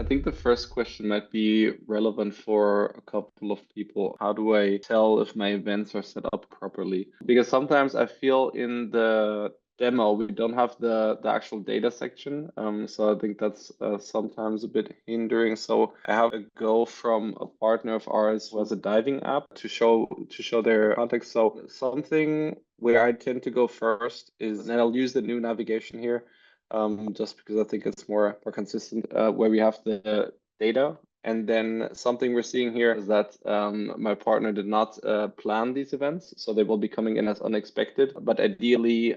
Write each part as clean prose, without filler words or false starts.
think the first question might be relevant for a couple of people. How do I tell if my events are set up properly? Because sometimes I feel in the demo, we don't have the actual data section. So I think that's sometimes a bit hindering. So I have a go from a partner of ours who has a diving app to show their context. So something where I tend to go first is, and I'll use the new navigation here, just because I think it's more consistent, where we have the data. And then something we're seeing here is that my partner did not plan these events, so they will be coming in as unexpected. But ideally,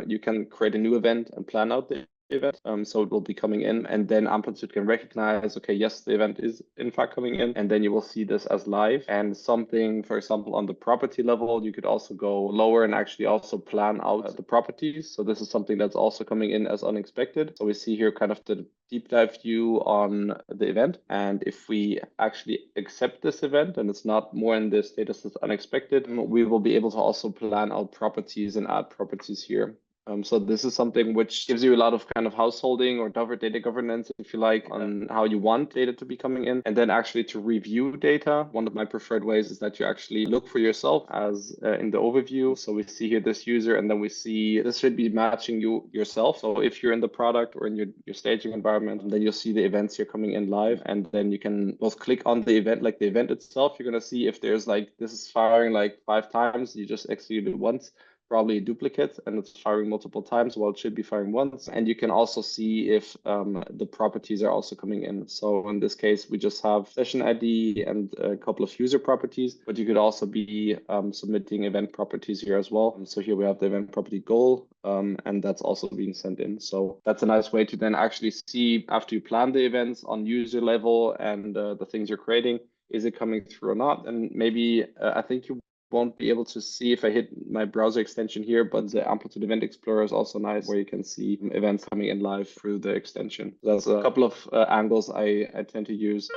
you can create a new event and plan out the event. So it will be coming in, and then Amplitude can recognize, okay, yes, the event is in fact coming in, and then you will see this as live. And something, for example, on the property level, you could also go lower and actually also plan out the properties. So this is something that's also coming in as unexpected. So we see here kind of the deep dive view on the event. And if we actually accept this event and it's not more in the status as unexpected, we will be able to also plan out properties and add properties here. So this is something which gives you a lot of kind of householding or data governance, if you like, on how you want data to be coming in. And then actually to review data, one of my preferred ways is that you actually look for yourself as in the overview. So we see here this user, and then we see this should be matching you yourself. So if you're in the product or in your staging environment, then you'll see the events here coming in live. And then you can both click on the event, like the event itself. You're going to see if there's like, this is firing like 5 times, you just executed it once, probably a duplicate, and it's firing multiple times while it should be firing once. And you can also see if the properties are also coming in. So in this case, we just have session ID and a couple of user properties, but you could also be submitting event properties here as well. So here we have the event property goal, and that's also being sent in. So that's a nice way to then actually see, after you plan the events on user level and the things you're creating, is it coming through or not? And maybe I think you won't be able to see if I hit my browser extension here, but the Amplitude Event Explorer is also nice, where you can see events coming in live through the extension. That's a couple of angles I tend to use.